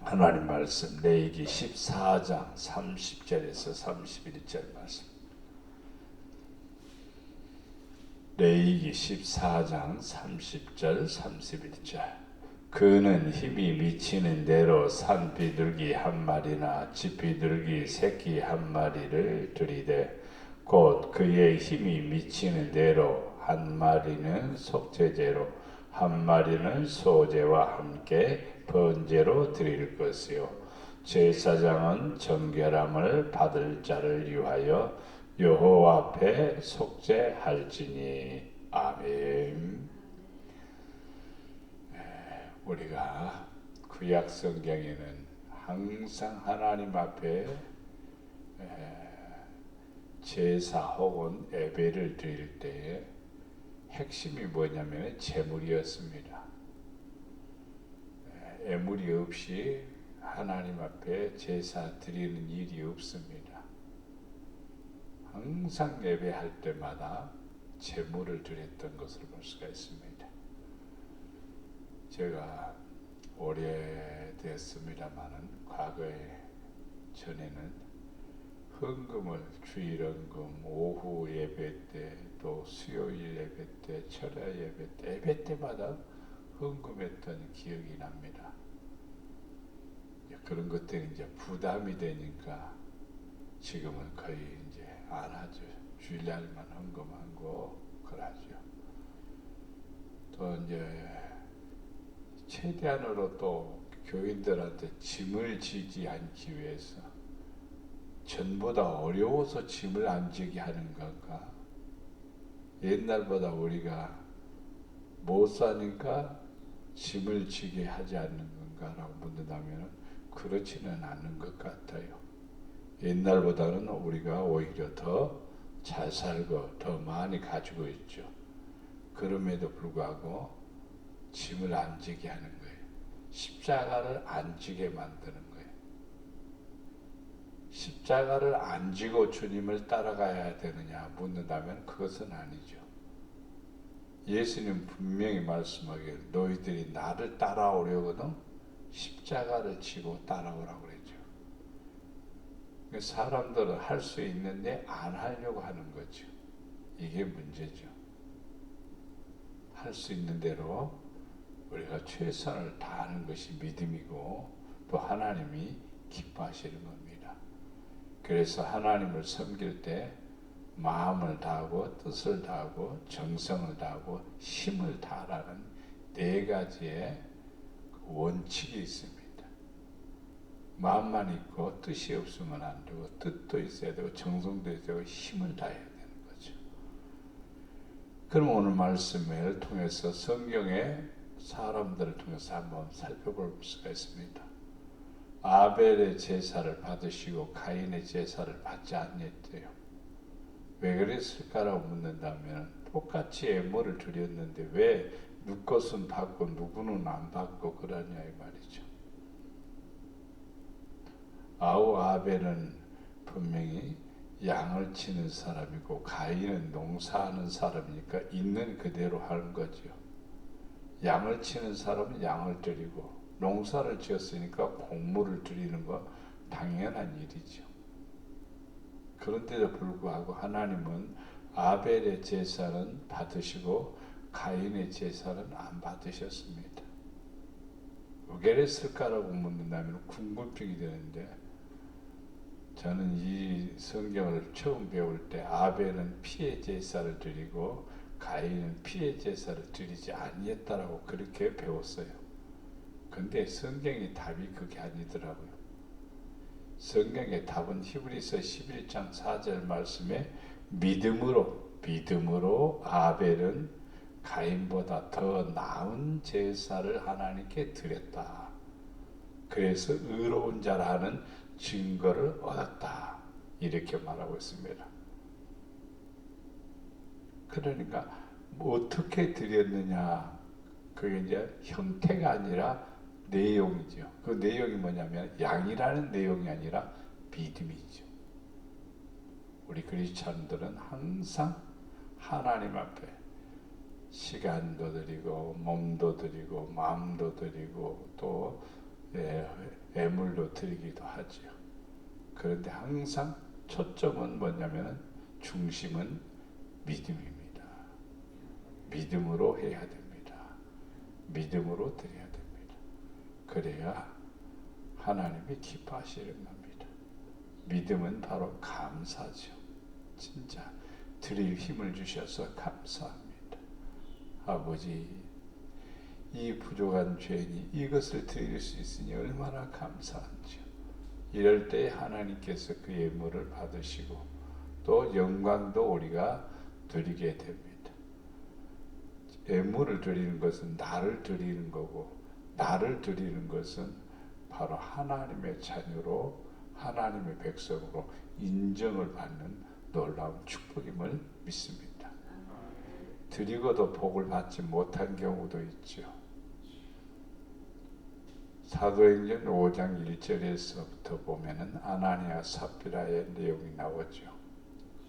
하나님 말씀 레위기 14장 30절에서 31절 말씀. 레위기 14장 30절 31절. 그는 힘이 미치는 대로 산 비둘기 한 마리나 집 비둘기 새끼 한 마리를 들이되 곧 그의 힘이 미치는 대로 한 마리는 속죄제로 한 마리는 소제와 함께 번제로 드릴 것이요 제사장은 정결함을 받을 자를 위하여 여호와 앞에 속죄할지니. 아멘. 우리가 구약 성경에는 항상 하나님 앞에 제사 혹은 예배를 드릴 때에 핵심이 뭐냐면 제물이었습니다. 예물이 없이 하나님 앞에 제사 드리는 일이 없습니다. 항상 예배할 때마다 제물을 드렸던 것을 볼 수가 있습니다. 제가 오래됐습니다마는 과거에 전에는 헌금을 주일헌금, 오후 예배 때, 또 수요일 예배 때, 철야 예배 때, 예배 때마다 헌금했던 기억이 납니다. 그런 것들이 이제 부담이 되니까 지금은 거의 이제 안 하죠. 주일날만 헌금하고 그러죠. 또 이제 최대한으로 또 교인들한테 짐을 지지 않기 위해서 전보다 어려워서 짐을 안 지게 하는 건가? 옛날보다 우리가 못 사니까 짐을 지게 하지 않는 건가라고 묻는다면 그렇지는 않는 것 같아요. 옛날보다는 우리가 오히려 더 잘 살고 더 많이 가지고 있죠. 그럼에도 불구하고 짐을 안 지게 하는 거예요. 십자가를 안 지게 만드는 거예요. 십자가를 안 지고 주님을 따라가야 되느냐 묻는다면 그것은 아니죠. 예수님 분명히 말씀하기를 너희들이 나를 따라오려거든 십자가를 지고 따라오라고 그랬죠. 사람들은 할 수 있는데 안 하려고 하는 거죠. 이게 문제죠. 할 수 있는 대로 우리가 최선을 다하는 것이 믿음이고 또 하나님이 기뻐하시는 겁니다. 그래서 하나님을 섬길 때 마음을 다하고 뜻을 다하고 정성을 다하고 힘을 다하라는 네 가지의 원칙이 있습니다. 마음만 있고 뜻이 없으면 안 되고 뜻도 있어야 되고 정성도 있어야 되고 힘을 다해야 되는 거죠. 그럼 오늘 말씀을 통해서 성경의 사람들을 통해서 한번 살펴볼 수가 있습니다. 아벨의 제사를 받으시고 가인의 제사를 받지 않았대요. 왜 그랬을까라고 묻는다면 똑같이 예물을 드렸는데 왜 누구 것은 받고 누구는 안 받고 그러냐 이 말이죠. 아벨은 분명히 양을 치는 사람이고 가인은 농사하는 사람이니까 있는 그대로 하는 거죠. 양을 치는 사람은 양을 드리고 농사를 지었으니까 곡물을 드리는 거 당연한 일이죠. 그런데도 불구하고 하나님은 아벨의 제사는 받으시고 가인의 제사는 안 받으셨습니다. 왜 그랬을까라고 묻는다면 궁금증이 되는데 저는 이 성경을 처음 배울 때 아벨은 피의 제사를 드리고 가인은 피의 제사를 드리지 아니했다라고 그렇게 배웠어요. 근데 성경의 답이 그게 아니더라고요. 성경의 답은 히브리서 11장 4절 말씀에 믿음으로 아벨은 가인보다 더 나은 제사를 하나님께 드렸다. 그래서 의로운 자라는 증거를 얻었다. 이렇게 말하고 있습니다. 그러니까 어떻게 드렸느냐 그게 이제 형태가 아니라 내용이죠. 그 내용이 뭐냐면 양이라는 내용이 아니라 믿음이죠. 우리 그리스찬들은 항상 하나님 앞에 시간도 드리고 몸도 드리고 마음도 드리고 또 애물로 드리기도 하지요. 그런데 항상 초점은 뭐냐면 중심은 믿음입니다. 믿음으로 해야 됩니다. 믿음으로 드려야 됩니다. 그래야 하나님이 기뻐하시는 겁니다. 믿음은 바로 감사죠. 진짜 드릴 힘을 주셔서 감사합니다. 아버지, 이 부족한 죄인이 이것을 드릴 수 있으니 얼마나 감사한지요. 이럴 때 하나님께서 그 예물을 받으시고 또 영광도 우리가 드리게 됩니다. 예물을 드리는 것은 나를 드리는 거고, 나를 드리는 것은 바로 하나님의 자녀로, 하나님의 백성으로 인정을 받는 놀라운 축복임을 믿습니다. 드리고도 복을 받지 못한 경우도 있죠. 사도행전 5장 1절에서부터 보면은 아나니아 삽비라의 내용이 나오죠.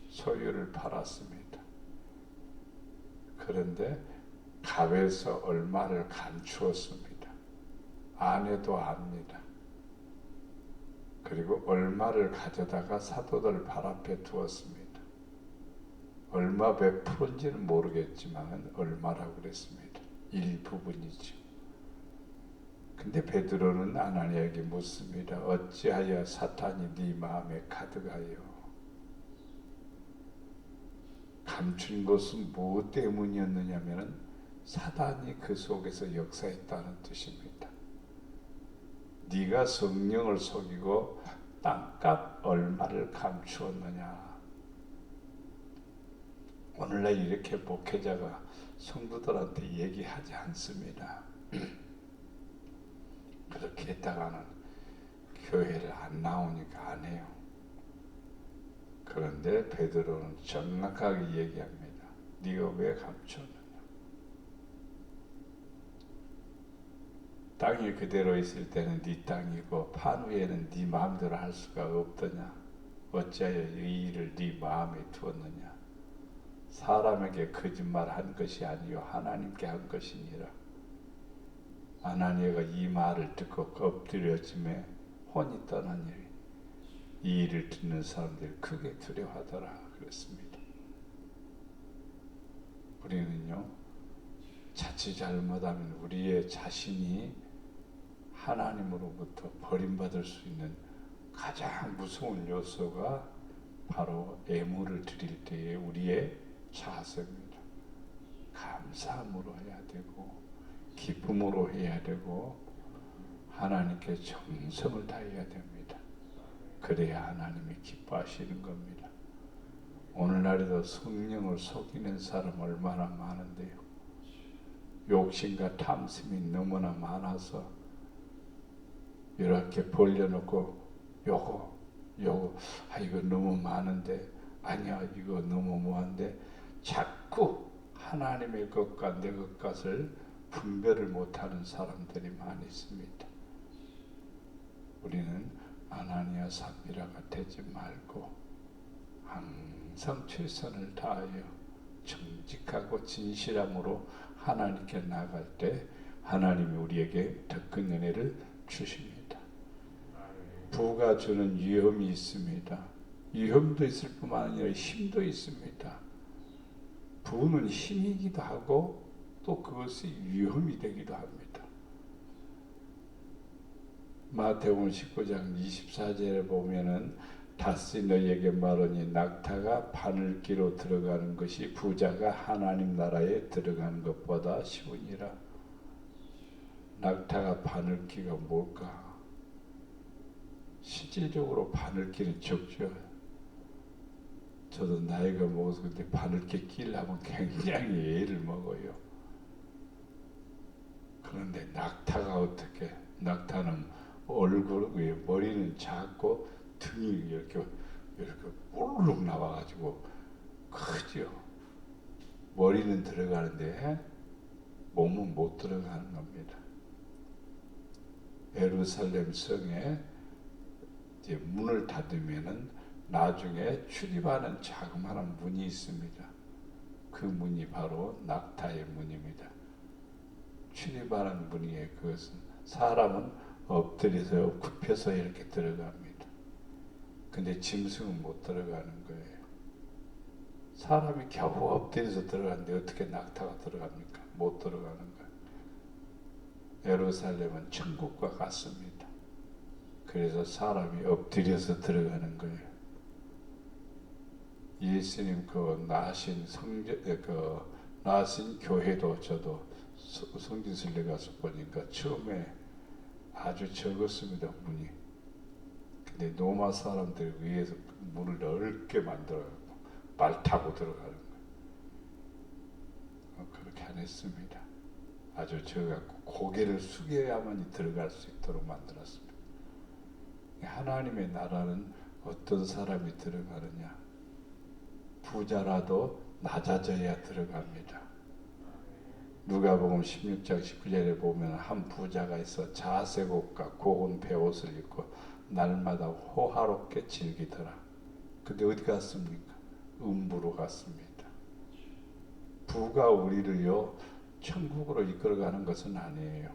소유를 팔았습니다. 그런데 값에서 얼마를 감추었습니다. 아내도 압니다. 그리고 얼마를 가져다가 사도들 발 앞에 두었습니다. 얼마 베풀은지는 모르겠지만 얼마라고 그랬습니다. 일부분이죠. 근데 베드로는 아나니아에게 묻습니다. 어찌하여 사탄이 네 마음에 가득하여? 감춘 것은 무엇 때문이었느냐면 사단이 그 속에서 역사했다는 뜻입니다. 네가 성령을 속이고 땅값 얼마를 감추었느냐. 오늘날 이렇게 목회자가 성도들한테 얘기하지 않습니다. 그렇게 했다가는 교회를 안 나오니까 안 해요. 그런데 베드로는 정확하게 얘기합니다. 네가 왜 감췄느냐. 땅이 그대로 있을 때는 네 땅이고 판 위에는 네 마음대로 할 수가 없더냐. 어찌하여 이 일을 네 마음에 두었느냐. 사람에게 거짓말한 것이 아니요 하나님께 한 것이니라. 아나니아가 이 말을 듣고 엎드려짐에 혼이 떠나니 이 일을 듣는 사람들이 크게 두려워하더라 그랬습니다. 우리는요 자칫 잘못하면 우리의 자신이 하나님으로부터 버림받을 수 있는 가장 무서운 요소가 바로 예물을 드릴 때의 우리의 자세입니다. 감사함으로 해야 되고 기쁨으로 해야 되고 하나님께 정성을 다해야 됩니다. 그래야 하나님이 기뻐하시는 겁니다. 오늘날에도 성령을 속이는 사람 얼마나 많은데요. 욕심과 탐심이 너무나 많아서 이렇게 벌려놓고 요거 이거 너무 많은데 아니야 이거 너무 뭐한데 자꾸 하나님의 것과 내 것을 분별을 못하는 사람들이 많이 있습니다. 우리는 아나니아 삽비라가 되지 말고 항상 최선을 다하여 정직하고 진실함으로 하나님께 나갈 때 하나님이 우리에게 더 큰 은혜를 주십니다. 부가 주는 위험이 있습니다. 위험도 있을 뿐만 아니라 힘도 있습니다. 부는 힘이기도 하고 또 그것이 위험이 되기도 합니다. 마태복음 19장 24절에 보면은 다시 너희에게 말하니 낙타가 바늘기로 들어가는 것이 부자가 하나님 나라에 들어가는 것보다 쉬우니라. 낙타가 바늘기가 뭘까? 실질적으로 바늘기는 적죠. 저도 나이가 먹어서 근데 바늘기 끼려면 굉장히 애를 먹어요. 그런데 낙타가 어떻게? 낙타는 얼굴 위에 머리는 작고 등이 이렇게 볼록 나와가지고 크죠. 머리는 들어가는데 몸은 못 들어가는 겁니다. 예루살렘 성에 이제 문을 닫으면은 나중에 출입하는 자그마한 문이 있습니다. 그 문이 바로 낙타의 문입니다. 출입하는 문이에요. 그것은 사람은 엎드려서 굽혀서 이렇게 들어갑니다. 근데 짐승은 못 들어가는 거예요. 사람이 겨우 엎드려서 들어가는데 어떻게 낙타가 들어갑니까? 못 들어가는 거예요. 예루살렘은 천국과 같습니다. 그래서 사람이 엎드려서 들어가는 거예요. 예수님 그 나신 성전, 나신 교회도 저도 성지순례 가서 보니까 처음에 아주 적었습니다, 문이. 근데 로마 사람들이 위에서 문을 넓게 만들어갖고 말 타고 들어가는 거예요. 그렇게 안 했습니다. 아주 적어갖고 고개를 숙여야만 들어갈 수 있도록 만들었습니다. 하나님의 나라는 어떤 사람이 들어가느냐? 부자라도 낮아져야 들어갑니다. 누가복음 16장 19절에 보면 한 부자가 있어 자색 옷과 고운 베옷을 입고 날마다 호화롭게 즐기더라. 근데 어디 갔습니까? 음부로 갔습니다. 부가 우리를요 천국으로 이끌어가는 것은 아니에요.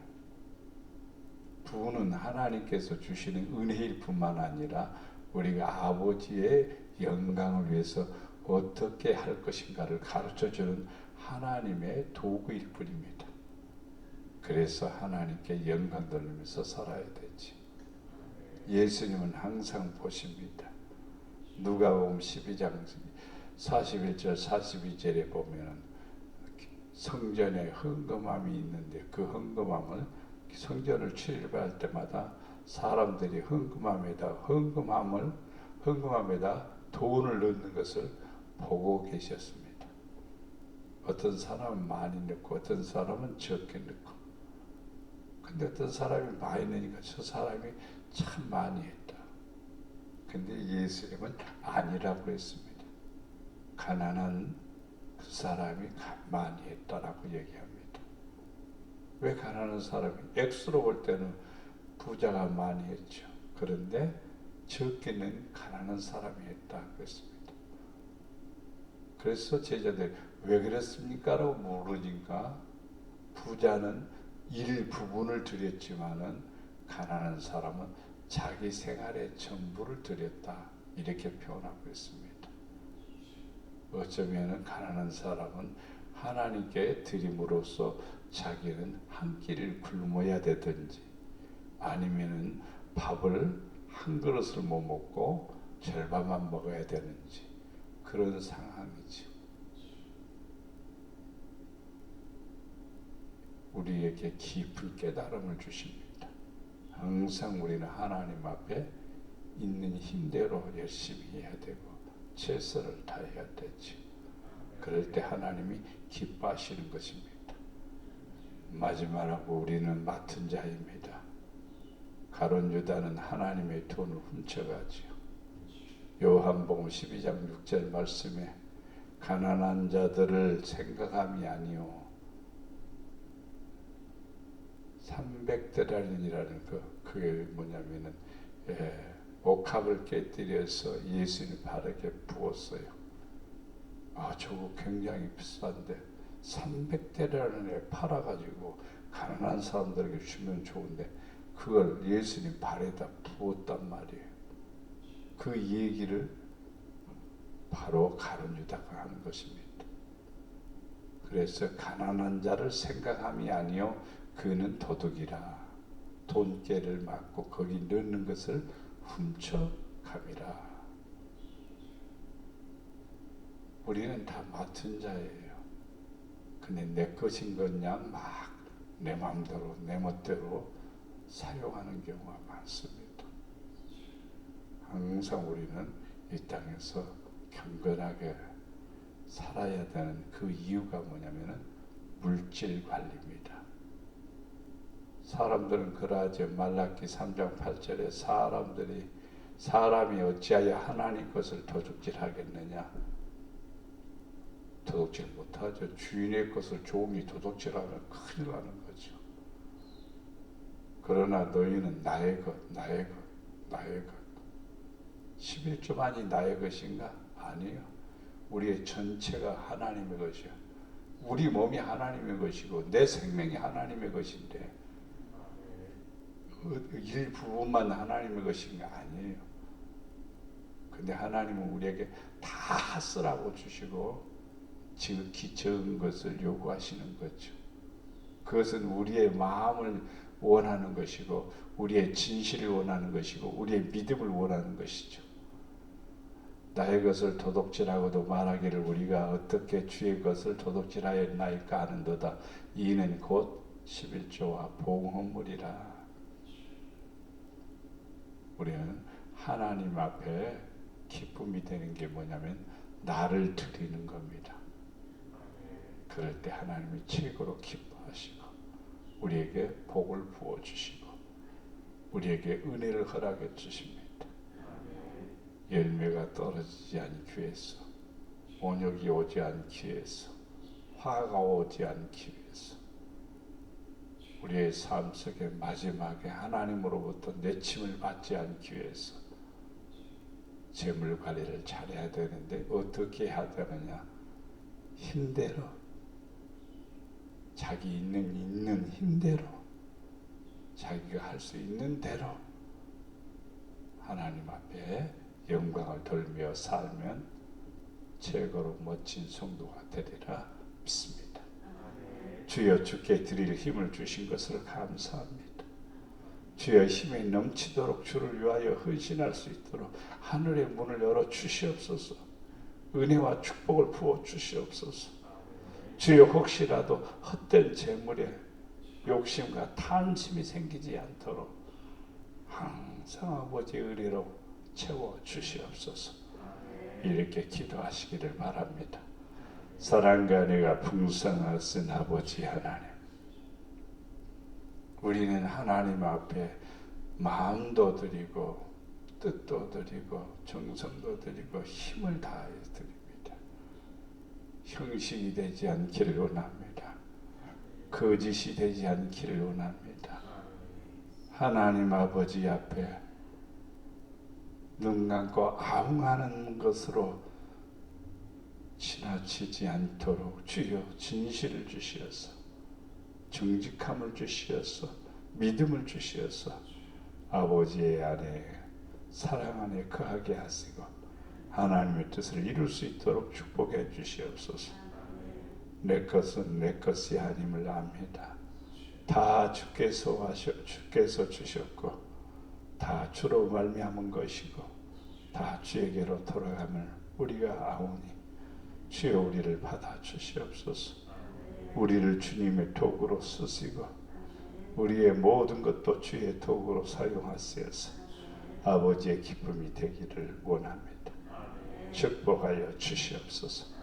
부는 하나님께서 주시는 은혜일 뿐만 아니라 우리가 아버지의 영광을 위해서 어떻게 할 것인가를 가르쳐주는 하나님의 도구일 뿐입니다. 그래서 하나님께 영광 돌리면서 살아야 되지. 예수님은 항상 보십니다. 누가복음 12장 41절 42절에 보면 성전에 헌금함이 있는데 그 헌금함을 성전을 출입할 때마다 사람들이 헌금함에다 돈을 넣는 것을 보고 계셨습니다. 어떤 사람은 많이 넣고 어떤 사람은 적게 넣고. 근데 어떤 사람이 많이 넣으니까 저 사람이 참 많이 했다. 근데 예수님은 아니라고 했습니다. 가난한 그 사람이 많이 했다라고 얘기합니다. 왜 가난한 사람이? 액수로 볼 때는 부자가 많이 했죠. 그런데 적게는 가난한 사람이 했다 그랬습니다. 그래서 제자들 왜 그랬습니까? 라고 물으니까 부자는 일부분을 드렸지만은 가난한 사람은 자기 생활의 전부를 드렸다. 이렇게 표현하고 있습니다. 어쩌면 가난한 사람은 하나님께 드림으로써 자기는 한 끼를 굶어야 되든지 아니면은 밥을 한 그릇을 못 먹고 절반만 먹어야 되는지 그런 상황이죠. 우리에게 깊은 깨달음을 주십니다. 항상 우리는 하나님 앞에 있는 힘대로 열심히 해야 되고 최선을 다해야 되지. 그럴 때 하나님이 기뻐하시는 것입니다. 마지막으로 우리는 맡은 자입니다. 가룟 유다는 하나님의 돈을 훔쳐가지요. 요한복음 12장 6절 말씀에 가난한 자들을 생각함이 아니요 300데나리온이라는 그게 뭐냐면은 옥합을 깨뜨려서 예수님 발에게 부었어요. 저거 굉장히 비싼데 300데나리온에 팔아가지고 가난한 사람들에게 주면 좋은데 그걸 예수님 발에다 부었단 말이에요. 그 얘기를 바로 가룟 유다가 하는 것입니다. 그래서 가난한 자를 생각함이 아니요 그는 도둑이라 돈깨를 맞고 거기 넣는 것을 훔쳐감이라. 우리는 다 맡은 자예요. 근데 내 것인 거냐 막 내 마음대로 내 멋대로 사용하는 경우가 많습니다. 항상 우리는 이 땅에서 경건하게 살아야 되는 그 이유가 뭐냐면은 물질 관리입니다. 사람들은 그러하죠. 말라기 3장 8절에 사람이 어찌하여 하나님 것을 도둑질하겠느냐? 도둑질 못하죠. 주인의 것을 종이 도둑질하면 큰일 나는 거죠. 그러나 너희는 나의 것 11조만이 나의 것인가? 아니요. 우리의 전체가 하나님의 것이요. 우리 몸이 하나님의 것이고 내 생명이 하나님의 것인데 일부분만 하나님의 것인 게 아니에요. 근데 하나님은 우리에게 다 쓰라고 주시고 지극히 적은 것을 요구하시는 거죠. 그것은 우리의 마음을 원하는 것이고 우리의 진실을 원하는 것이고 우리의 믿음을 원하는 것이죠. 나의 것을 도둑질하고도 말하기를 우리가 어떻게 주의 것을 도둑질하였나이까 하는도다. 이는 곧 11조와 봉헌물이라. 우리는 하나님 앞에 기쁨이 되는 게 뭐냐면 나를 드리는 겁니다. 그럴 때 하나님이 최고로 기뻐하시고 우리에게 복을 부어주시고 우리에게 은혜를 허락해 주십니다. 열매가 떨어지지 않기 위해서, 온역이 오지 않기 위해서, 화가 오지 않기 위해서, 우리의 삶 속에 마지막에 하나님으로부터 내침을 받지 않기 위해서 재물 관리를 잘해야 되는데 어떻게 해야 되느냐? 힘대로, 자기 있는 힘대로, 자기가 할 수 있는 대로 하나님 앞에 영광을 돌며 살면 최고로 멋진 성도가 되리라 믿습니다. 주여 주께 드릴 힘을 주신 것을 감사합니다. 주여 힘이 넘치도록 주를 위하여 헌신할 수 있도록 하늘의 문을 열어 주시옵소서. 은혜와 축복을 부어 주시옵소서. 주여 혹시라도 헛된 재물에 욕심과 탐심이 생기지 않도록 항상 아버지의 은혜로 채워 주시옵소서. 이렇게 기도하시기를 바랍니다. 사랑과 은혜가 풍성하신 아버지 하나님, 우리는 하나님 앞에 마음도 드리고 뜻도 드리고 정성도 드리고 힘을 다해 드립니다. 형식이 되지 않기를 원합니다. 거짓이 되지 않기를 원합니다. 하나님 아버지 앞에 눈 감고 아웅하는 것으로 지나치지 않도록 주여 진실을 주시어서 정직함을 주시어서 믿음을 주시어서 아버지의 안에 사랑 안에 거하게 하시고 하나님의 뜻을 이룰 수 있도록 축복해 주시옵소서. 내 것은 내 것이 아님을 압니다. 다 주께서 주셨고 다 주로 말미암은 것이고 다 주에게로 돌아가면 우리가 아오니 주여 우리를 받아 주시옵소서. 우리를 주님의 도구로 쓰시고 우리의 모든 것도 주의 도구로 사용하시어서 아버지의 기쁨이 되기를 원합니다. 축복하여 주시옵소서.